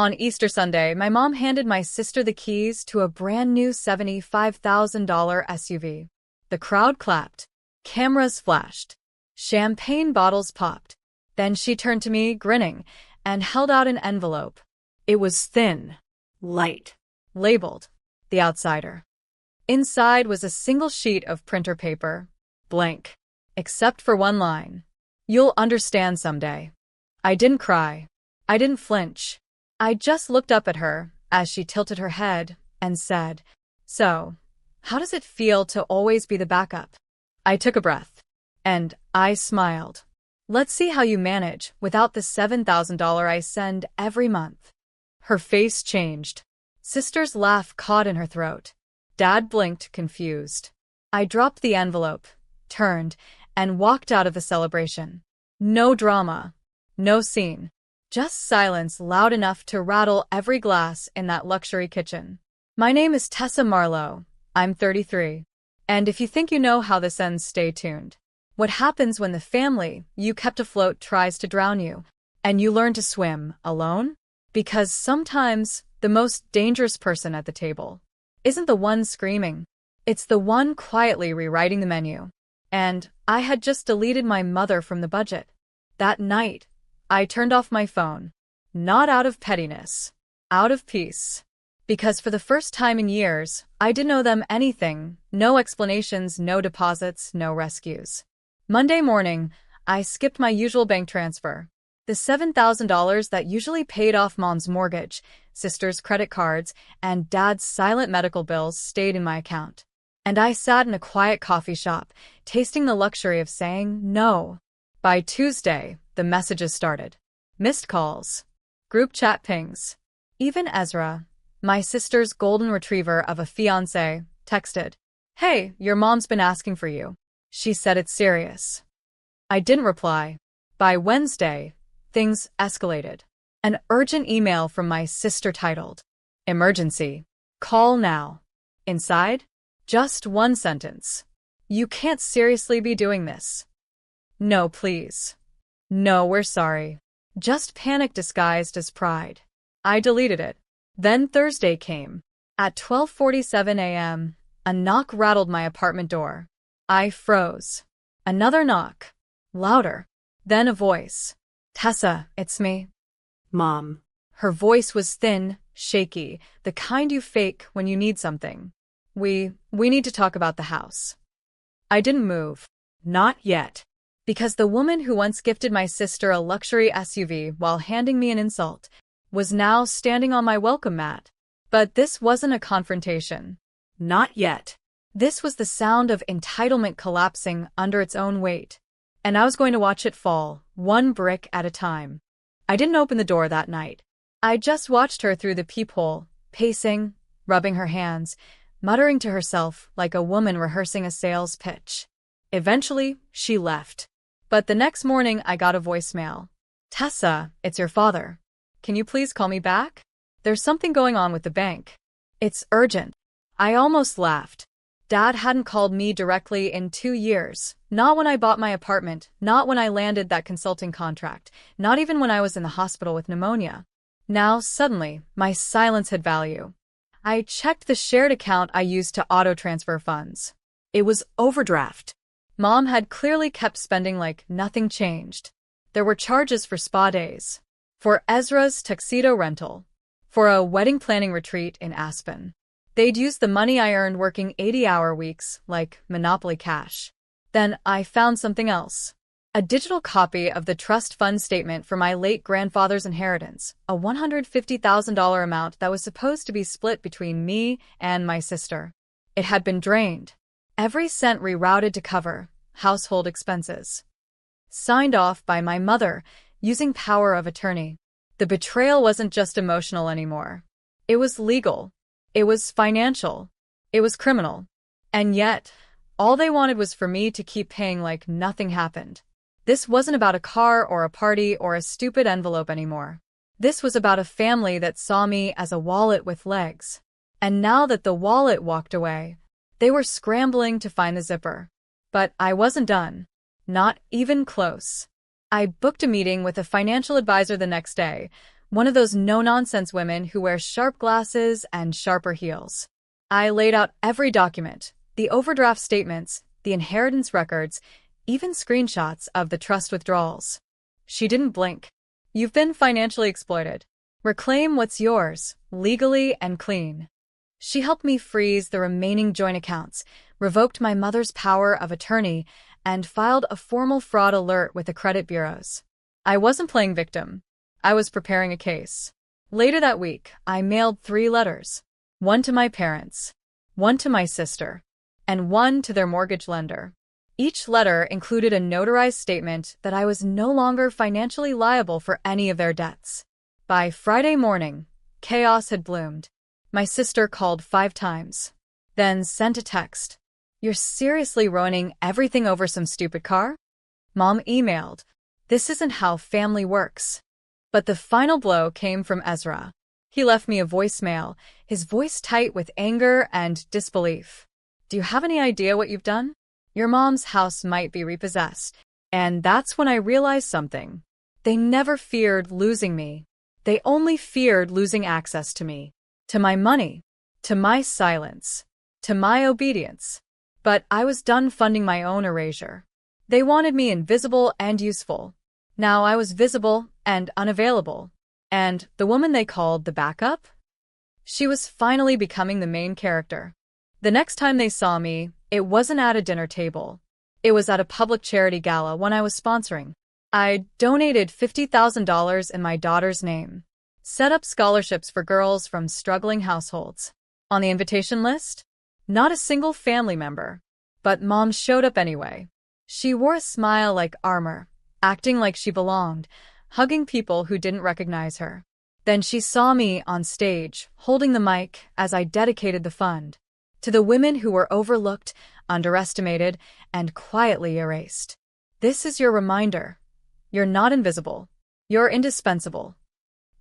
On Easter Sunday, my mom handed my sister the keys to a brand new $75,000 SUV. The crowd clapped. Cameras flashed. Champagne bottles popped. Then she turned to me, grinning, and held out an envelope. It was thin, light, labeled, The Outsider. Inside was a single sheet of printer paper, blank, except for one line. You'll understand someday. I didn't cry. I didn't flinch. I just looked up at her as she tilted her head and said, So, how does it feel to always be the backup? I took a breath, and I smiled. Let's see how you manage without the $7,000 I send every month. Her face changed. Sister's laugh caught in her throat. Dad blinked, confused. I dropped the envelope, turned, and walked out of the celebration. No drama. No scene. Just silence loud enough to rattle every glass in that luxury kitchen. My name is Tessa Marlowe. I'm 33. And if you think you know how this ends, stay tuned. What happens when the family you kept afloat tries to drown you, and you learn to swim alone? Because sometimes the most dangerous person at the table isn't the one screaming. It's the one quietly rewriting the menu. And I had just deleted my mother from the budget. That night, I turned off my phone. Not out of pettiness. Out of peace. Because for the first time in years, I didn't owe them anything. No explanations, no deposits, no rescues. Monday morning, I skipped my usual bank transfer. The $7,000 that usually paid off Mom's mortgage, sister's credit cards, and Dad's silent medical bills stayed in my account. And I sat in a quiet coffee shop, tasting the luxury of saying no. By Tuesday, the messages started. Missed calls. Group chat pings. Even Ezra, my sister's golden retriever of a fiancé, texted, Hey, your mom's been asking for you. She said it's serious. I didn't reply. By Wednesday, things escalated. An urgent email from my sister titled, Emergency. Call now. Inside? Just one sentence. You can't seriously be doing this. No, please. No, we're sorry. Just panic disguised as pride. I deleted it. Then Thursday came. At 12:47 a.m., a knock rattled my apartment door. I froze. Another knock. Louder. Then a voice. Tessa, it's me. Mom. Her voice was thin, shaky, the kind you fake when you need something. We need to talk about the house. I didn't move. Not yet. Because the woman who once gifted my sister a luxury SUV while handing me an insult was now standing on my welcome mat. But this wasn't a confrontation. Not yet. This was the sound of entitlement collapsing under its own weight. And I was going to watch it fall, one brick at a time. I didn't open the door that night. I just watched her through the peephole, pacing, rubbing her hands, muttering to herself like a woman rehearsing a sales pitch. Eventually, she left. But the next morning, I got a voicemail. Tessa, it's your father. Can you please call me back? There's something going on with the bank. It's urgent. I almost laughed. Dad hadn't called me directly in 2 years. Not when I bought my apartment, not when I landed that consulting contract, not even when I was in the hospital with pneumonia. Now, suddenly, my silence had value. I checked the shared account I used to auto-transfer funds. It was overdraft. Mom had clearly kept spending like nothing changed. There were charges for spa days, for Ezra's tuxedo rental, for a wedding planning retreat in Aspen. They'd used the money I earned working 80-hour weeks like Monopoly cash. Then I found something else. A digital copy of the trust fund statement for my late grandfather's inheritance, a $150,000 amount that was supposed to be split between me and my sister. It had been drained. Every cent rerouted to cover household expenses. Signed off by my mother, using power of attorney. The betrayal wasn't just emotional anymore. It was legal. It was financial. It was criminal. And yet, all they wanted was for me to keep paying like nothing happened. This wasn't about a car or a party or a stupid envelope anymore. This was about a family that saw me as a wallet with legs. And now that the wallet walked away, they were scrambling to find the zipper. But I wasn't done. Not even close. I booked a meeting with a financial advisor the next day, One of those no-nonsense women who wear sharp glasses and sharper heels. I laid out every document, the overdraft statements, the inheritance records, even screenshots of the trust withdrawals. She didn't blink. You've been financially exploited. Reclaim what's yours, legally and clean. She helped me freeze the remaining joint accounts, revoked my mother's power of attorney, and filed a formal fraud alert with the credit bureaus. I wasn't playing victim. I was preparing a case. Later that week, I mailed 3 letters. One to my parents, one to my sister, and one to their mortgage lender. Each letter included a notarized statement that I was no longer financially liable for any of their debts. By Friday morning, chaos had bloomed. My sister called 5 times, then sent a text. You're seriously ruining everything over some stupid car? Mom emailed. This isn't how family works. But the final blow came from Ezra. He left me a voicemail, his voice tight with anger and disbelief. Do you have any idea what you've done? Your mom's house might be repossessed. And that's when I realized something. They never feared losing me. They only feared losing access to me, to my money, to my silence, to my obedience. But I was done funding my own erasure. They wanted me invisible and useful. Now I was visible and unavailable. And the woman they called the backup? She was finally becoming the main character. The next time they saw me, it wasn't at a dinner table. It was at a public charity gala one I was sponsoring. I donated $50,000 in my daughter's name, set up scholarships for girls from struggling households. On the invitation list? Not a single family member. But Mom showed up anyway. She wore a smile like armor, acting like she belonged, hugging people who didn't recognize her. Then she saw me on stage, holding the mic as I dedicated the fund to the women who were overlooked, underestimated, and quietly erased. This is your reminder. You're not invisible. You're indispensable.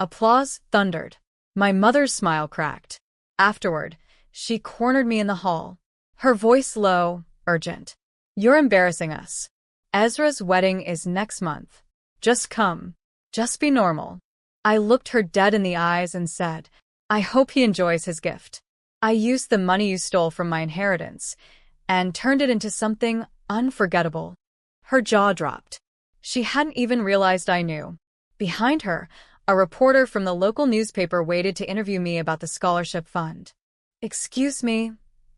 Applause thundered. My mother's smile cracked. Afterward, she cornered me in the hall, her voice low, urgent. You're embarrassing us. Ezra's wedding is next month. Just come. Just be normal. I looked her dead in the eyes and said, I hope he enjoys his gift. I used the money you stole from my inheritance and turned it into something unforgettable. Her jaw dropped. She hadn't even realized I knew. Behind her, a reporter from the local newspaper waited to interview me about the scholarship fund. Excuse me,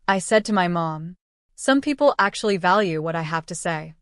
I said to my mom. Some people actually value what I have to say.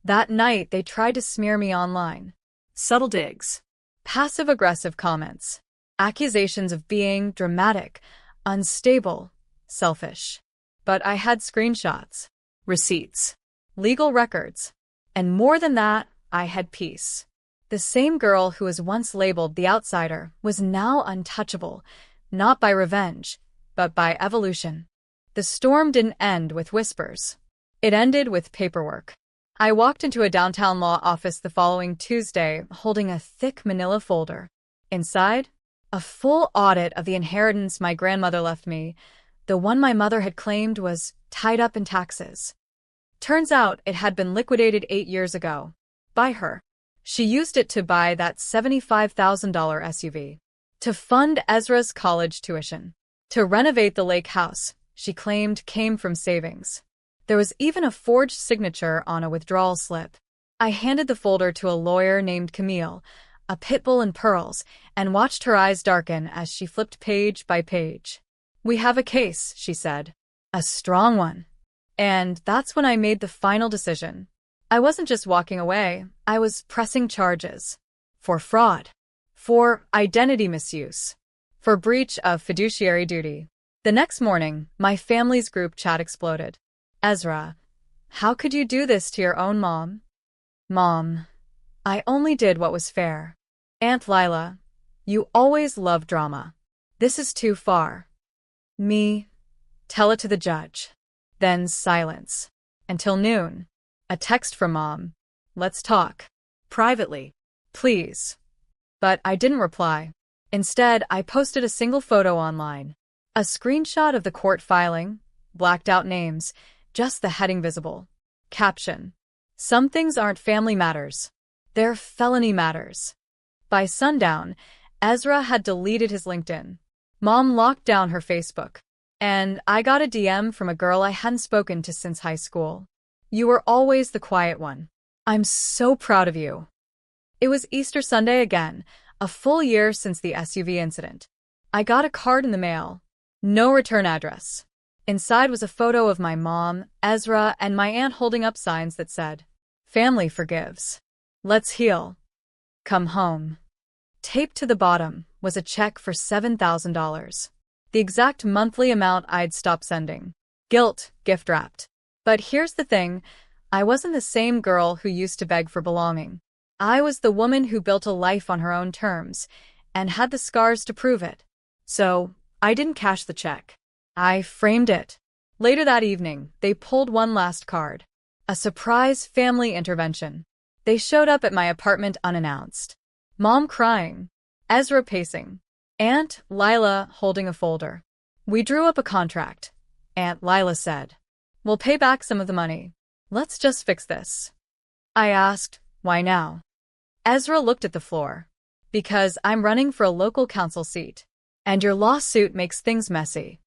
That night, they tried to smear me online. Subtle digs, passive-aggressive comments, accusations of being dramatic, unstable, selfish. But I had screenshots, receipts, legal records, and more than that, I had peace. The same girl who was once labeled the outsider was now untouchable, not by revenge, but by evolution. The storm didn't end with whispers. It ended with paperwork. I walked into a downtown law office the following Tuesday, holding a thick manila folder. Inside, a full audit of the inheritance my grandmother left me. The one my mother had claimed was tied up in taxes. Turns out it had been liquidated 8 years ago. By her. She used it to buy that $75,000 SUV. To fund Ezra's college tuition. To renovate the lake house she claimed came from savings. There was even a forged signature on a withdrawal slip. I handed the folder to a lawyer named Camille, a pit bull in pearls, and watched her eyes darken as she flipped page by page. We have a case, she said. A strong one. And that's when I made the final decision. I wasn't just walking away, I was pressing charges. For fraud. For identity misuse. For breach of fiduciary duty. The next morning, my family's group chat exploded. Ezra, how could you do this to your own mom? Mom, I only did what was fair. Aunt Lila, you always love drama. This is too far. Me, tell it to the judge. Then silence. Until noon. A text from Mom. Let's talk. Privately. Please. But I didn't reply. Instead, I posted a single photo online. A screenshot of the court filing, blacked out names, just the heading visible. Caption. Some things aren't family matters. They're felony matters. By sundown, Ezra had deleted his LinkedIn. Mom locked down her Facebook. And I got a DM from a girl I hadn't spoken to since high school. You were always the quiet one. I'm so proud of you. It was Easter Sunday again, a full year since the SUV incident. I got a card in the mail. No return address. Inside was a photo of my mom, Ezra, and my aunt holding up signs that said, "Family forgives. Let's heal. Come home." Taped to the bottom was a check for $7,000. The exact monthly amount I'd stopped sending. Guilt, gift-wrapped. But here's the thing, I wasn't the same girl who used to beg for belonging. I was the woman who built a life on her own terms, and had the scars to prove it. So, I didn't cash the check. I framed it. Later that evening, they pulled one last card. A surprise family intervention. They showed up at my apartment unannounced. Mom crying. Ezra pacing. Aunt Lila holding a folder. We drew up a contract. Aunt Lila said, "We'll pay back some of the money. Let's just fix this." I asked, "Why now?" Ezra looked at the floor. "Because I'm running for a local council seat. And your lawsuit makes things messy."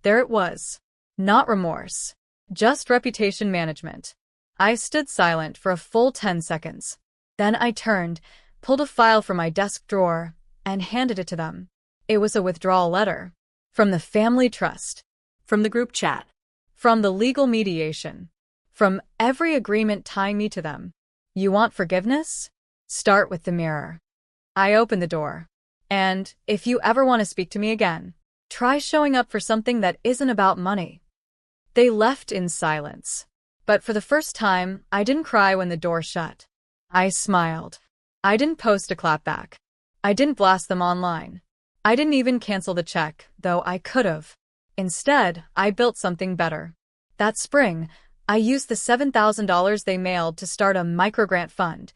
There it was. Not remorse. Just reputation management. I stood silent for a full 10 seconds. Then I turned, pulled a file from my desk drawer, and handed it to them. It was a withdrawal letter. From the family trust. From the group chat. From the legal mediation. From every agreement tying me to them. You want forgiveness? Start with the mirror. I opened the door. And if you ever want to speak to me again, try showing up for something that isn't about money. They left in silence. But for the first time, I didn't cry when the door shut. I smiled. I didn't post a clapback. I didn't blast them online. I didn't even cancel the check, though I could've. Instead, I built something better. That spring, I used the $7,000 they mailed to start a microgrant fund,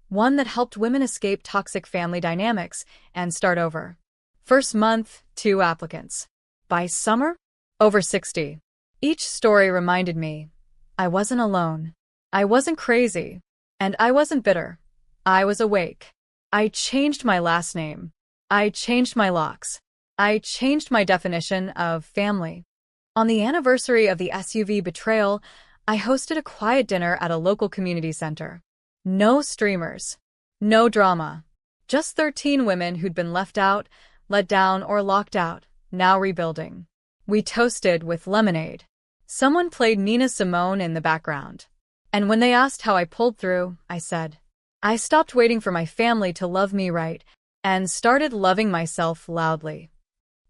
one that helped women escape toxic family dynamics and start over. First month, 2 applicants. By summer, over 60. Each story reminded me, I wasn't alone. I wasn't crazy. And I wasn't bitter. I was awake. I changed my last name. I changed my locks. I changed my definition of family. On the anniversary of the SUV betrayal, I hosted a quiet dinner at a local community center. No streamers. No drama. Just 13 women who'd been left out, let down, or locked out, now rebuilding. We toasted with lemonade. Someone played Nina Simone in the background. And when they asked how I pulled through, I said, I stopped waiting for my family to love me right and started loving myself loudly.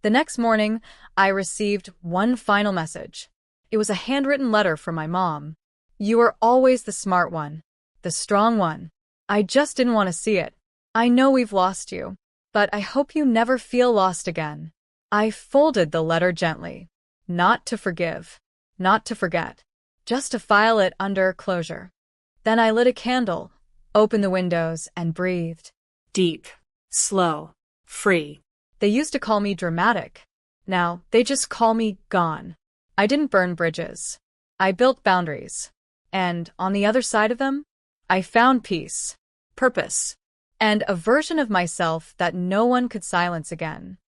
The next morning, I received one final message. It was a handwritten letter from my mom. You were always the smart one, the strong one. I just didn't want to see it. I know we've lost you, but I hope you never feel lost again. I folded the letter gently. Not to forgive, not to forget, just to file it under closure. Then I lit a candle, opened the windows, and breathed. Deep, slow, free. They used to call me dramatic. Now, they just call me gone. I didn't burn bridges. I built boundaries. And on the other side of them, I found peace, purpose, and a version of myself that no one could silence again.